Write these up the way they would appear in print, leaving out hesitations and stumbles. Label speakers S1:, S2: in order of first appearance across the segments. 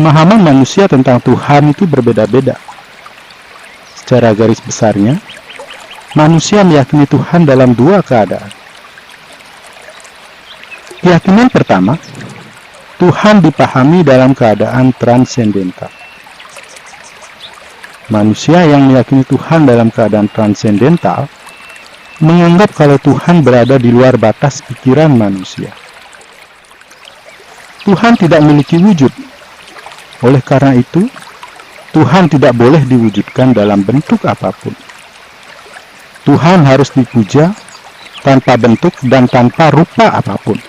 S1: Pemahaman manusia tentang Tuhan itu berbeda-beda. Secara garis besarnya, manusia meyakini Tuhan dalam dua keadaan. Keyakinan pertama, Tuhan dipahami dalam keadaan transendental. Manusia yang meyakini Tuhan dalam keadaan transendental menganggap kalau Tuhan berada di luar batas pikiran manusia. Tuhan tidak memiliki wujud. Oleh karena itu, Tuhan tidak boleh diwujudkan dalam bentuk apapun. Tuhan harus dipuja tanpa bentuk dan tanpa rupa apapun.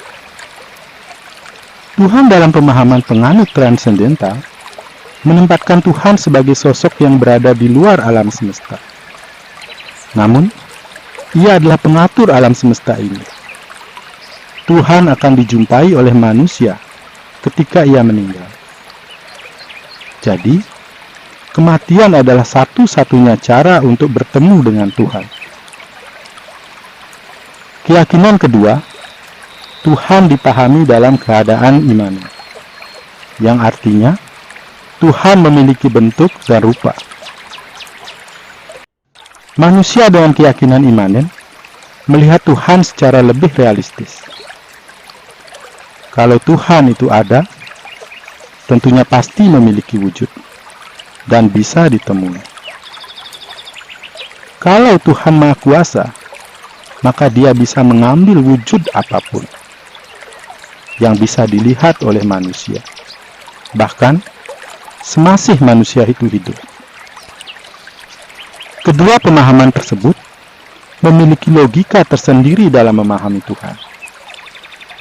S1: Tuhan dalam pemahaman penganut transendental menempatkan Tuhan sebagai sosok yang berada di luar alam semesta. Namun, Ia adalah pengatur alam semesta ini. Tuhan akan dijumpai oleh manusia ketika Ia meninggal. Jadi, kematian adalah satu-satunya cara untuk bertemu dengan Tuhan. Keyakinan kedua, Tuhan dipahami dalam keadaan imani, yang artinya Tuhan memiliki bentuk dan rupa. Manusia dengan keyakinan imanen melihat Tuhan secara lebih realistis. Kalau Tuhan itu ada, tentunya pasti memiliki wujud dan bisa ditemui. Kalau Tuhan Maha Kuasa, maka Dia bisa mengambil wujud apapun yang bisa dilihat oleh manusia, bahkan semasih manusia itu hidup. Kedua pemahaman tersebut memiliki logika tersendiri dalam memahami Tuhan,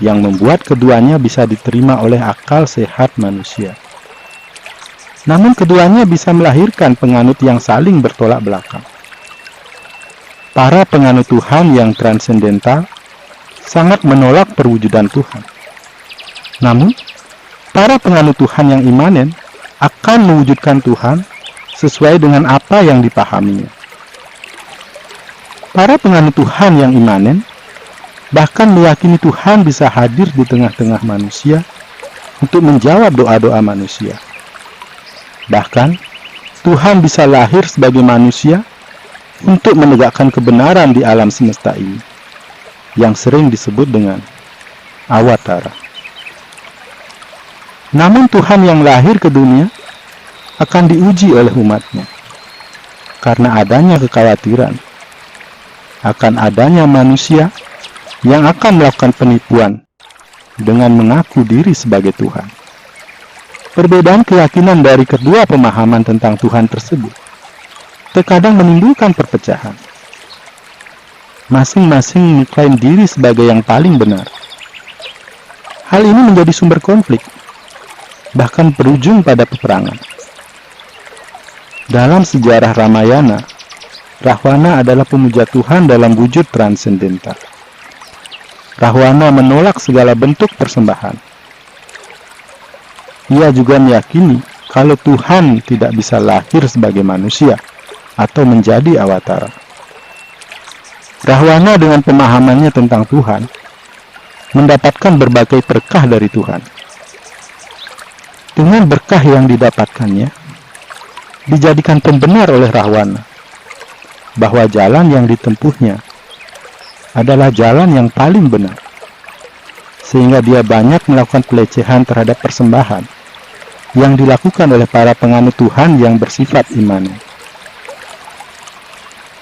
S1: yang membuat keduanya bisa diterima oleh akal sehat manusia. Namun keduanya bisa melahirkan penganut yang saling bertolak belakang. Para penganut Tuhan yang transendental sangat menolak perwujudan Tuhan. Namun, para penganut Tuhan yang imanen akan mewujudkan Tuhan sesuai dengan apa yang dipahaminya. Para penganut Tuhan yang imanen bahkan meyakini Tuhan bisa hadir di tengah-tengah manusia untuk menjawab doa-doa manusia. Bahkan, Tuhan bisa lahir sebagai manusia untuk menegakkan kebenaran di alam semesta ini, yang sering disebut dengan awatara. Namun Tuhan yang lahir ke dunia akan diuji oleh umatnya, karena adanya kekhawatiran akan adanya manusia yang akan melakukan penipuan dengan mengaku diri sebagai Tuhan. Perbedaan keyakinan dari kedua pemahaman tentang Tuhan tersebut terkadang menimbulkan perpecahan. Masing-masing mengklaim diri sebagai yang paling benar. Hal ini menjadi sumber konflik, bahkan berujung pada peperangan. Dalam sejarah Ramayana, Rahwana adalah pemuja Tuhan dalam wujud transendental. Rahwana menolak segala bentuk persembahan. Ia juga meyakini kalau Tuhan tidak bisa lahir sebagai manusia atau menjadi awatara. Rahwana dengan pemahamannya tentang Tuhan mendapatkan berbagai berkah dari Tuhan. Dengan berkah yang didapatkannya, dijadikan pembenar oleh Rahwana bahwa jalan yang ditempuhnya adalah jalan yang paling benar, sehingga dia banyak melakukan pelecehan terhadap persembahan yang dilakukan oleh para penganut Tuhan yang bersifat imani.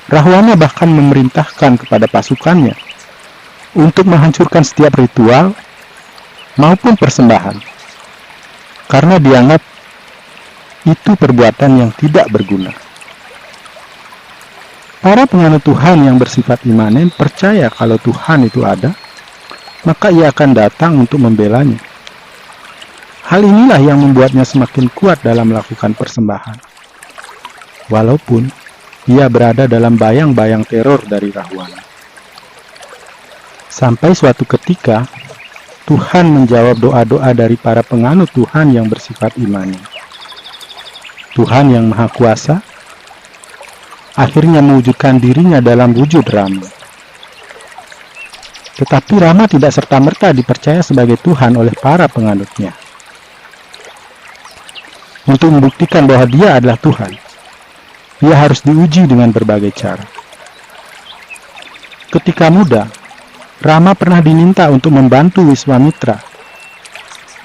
S1: Rahwana bahkan memerintahkan kepada pasukannya untuk menghancurkan setiap ritual maupun persembahan, karena dianggap itu perbuatan yang tidak berguna. Para penganut Tuhan yang bersifat imanen percaya kalau Tuhan itu ada, maka ia akan datang untuk membelanya. Hal inilah yang membuatnya semakin kuat dalam melakukan persembahan, walaupun ia berada dalam bayang-bayang teror dari Rahwana. Sampai suatu ketika, Tuhan menjawab doa-doa dari para penganut Tuhan yang bersifat imani. Tuhan yang Maha Kuasa akhirnya mewujudkan dirinya dalam wujud Rama. Tetapi Rama tidak serta-merta dipercaya sebagai Tuhan oleh para penganutnya. Untuk membuktikan bahwa Dia adalah Tuhan, Ia harus diuji dengan berbagai cara. Ketika muda, Rama pernah diminta untuk membantu Wiswamitra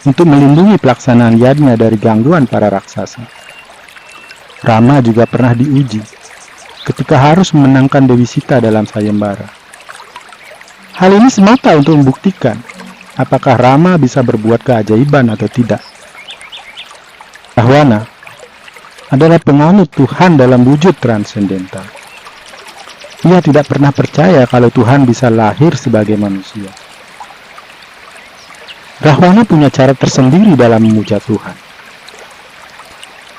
S1: untuk melindungi pelaksanaan yadnya dari gangguan para raksasa. Rama juga pernah diuji ketika harus memenangkan Dewi Sita dalam sayembara. Hal ini semata untuk membuktikan apakah Rama bisa berbuat keajaiban atau tidak. Rahwana adalah penganut Tuhan dalam wujud transendental. Ia tidak pernah percaya kalau Tuhan bisa lahir sebagai manusia. Rahwana punya cara tersendiri dalam memuja Tuhan.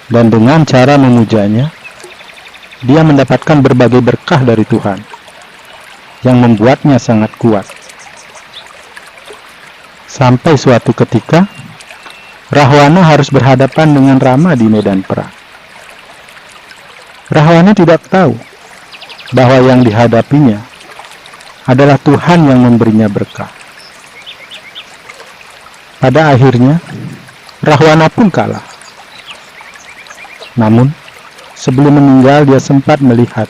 S1: Dan dengan cara memujanya, dia mendapatkan berbagai berkah dari Tuhan yang membuatnya sangat kuat. Sampai suatu ketika, Rahwana harus berhadapan dengan Rama di medan perang. Rahwana tidak tahu bahwa yang dihadapinya adalah Tuhan yang memberinya berkah. Pada akhirnya, Rahwana pun kalah. Namun, sebelum meninggal dia sempat melihat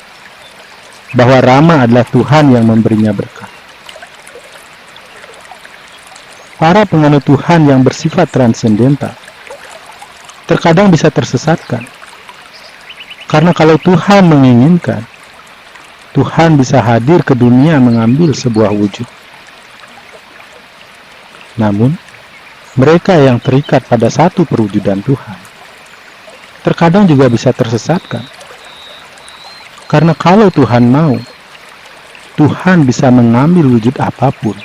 S1: bahwa Rama adalah Tuhan yang memberinya berkah. Para penganut Tuhan yang bersifat transendental terkadang bisa tersesatkan. Karena kalau Tuhan menginginkan, Tuhan bisa hadir ke dunia mengambil sebuah wujud. Namun, mereka yang terikat pada satu perwujudan Tuhan terkadang juga bisa tersesatkan. Karena kalau Tuhan mau, Tuhan bisa mengambil wujud apapun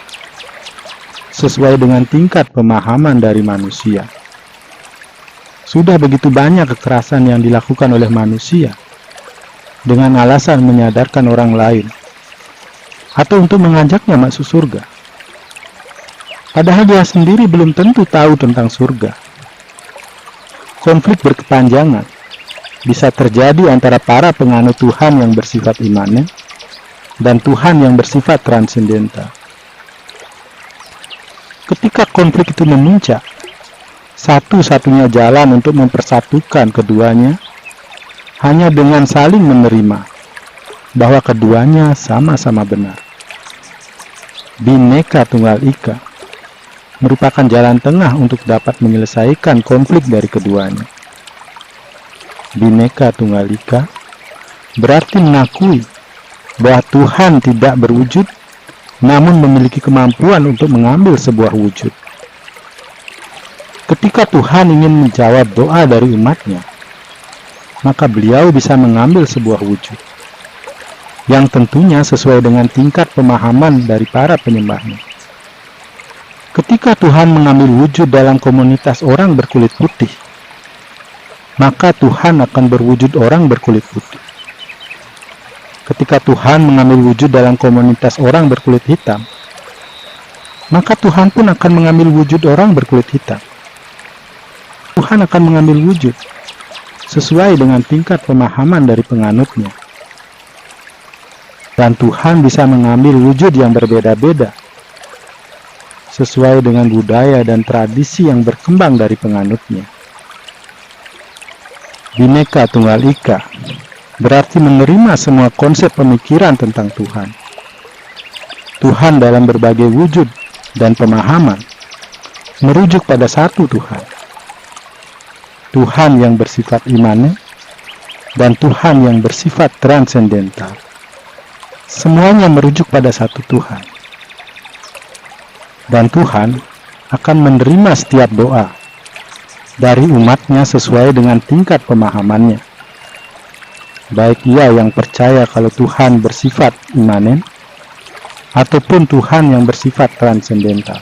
S1: sesuai dengan tingkat pemahaman dari manusia. Sudah begitu banyak kekerasan yang dilakukan oleh manusia dengan alasan menyadarkan orang lain atau untuk mengajaknya masuk surga. Padahal dia sendiri belum tentu tahu tentang surga. Konflik berkepanjangan bisa terjadi antara para penganut Tuhan yang bersifat imanen dan Tuhan yang bersifat transendental. Ketika konflik itu memuncak, satu-satunya jalan untuk mempersatukan keduanya hanya dengan saling menerima bahwa keduanya sama-sama benar. Bhinneka Tunggal Ika merupakan jalan tengah untuk dapat menyelesaikan konflik dari keduanya. Bhinneka Tunggal Ika berarti mengakui bahwa Tuhan tidak berwujud namun memiliki kemampuan untuk mengambil sebuah wujud. Ketika Tuhan ingin menjawab doa dari umatnya, maka beliau bisa mengambil sebuah wujud yang tentunya sesuai dengan tingkat pemahaman dari para penyembahnya. Ketika Tuhan mengambil wujud dalam komunitas orang berkulit putih, maka Tuhan akan berwujud orang berkulit putih. Ketika Tuhan mengambil wujud dalam komunitas orang berkulit hitam, maka Tuhan pun akan mengambil wujud orang berkulit hitam. Tuhan akan mengambil wujud sesuai dengan tingkat pemahaman dari penganutnya. Dan Tuhan bisa mengambil wujud yang berbeda-beda sesuai dengan budaya dan tradisi yang berkembang dari penganutnya. Bhinneka Tunggal Ika berarti menerima semua konsep pemikiran tentang Tuhan. Tuhan dalam berbagai wujud dan pemahaman merujuk pada satu Tuhan. Tuhan yang bersifat imanen dan Tuhan yang bersifat transendental. Semuanya merujuk pada satu Tuhan. Dan Tuhan akan menerima setiap doa dari umatnya sesuai dengan tingkat pemahamannya. Baik ia yang percaya kalau Tuhan bersifat imanen, ataupun Tuhan yang bersifat transendental.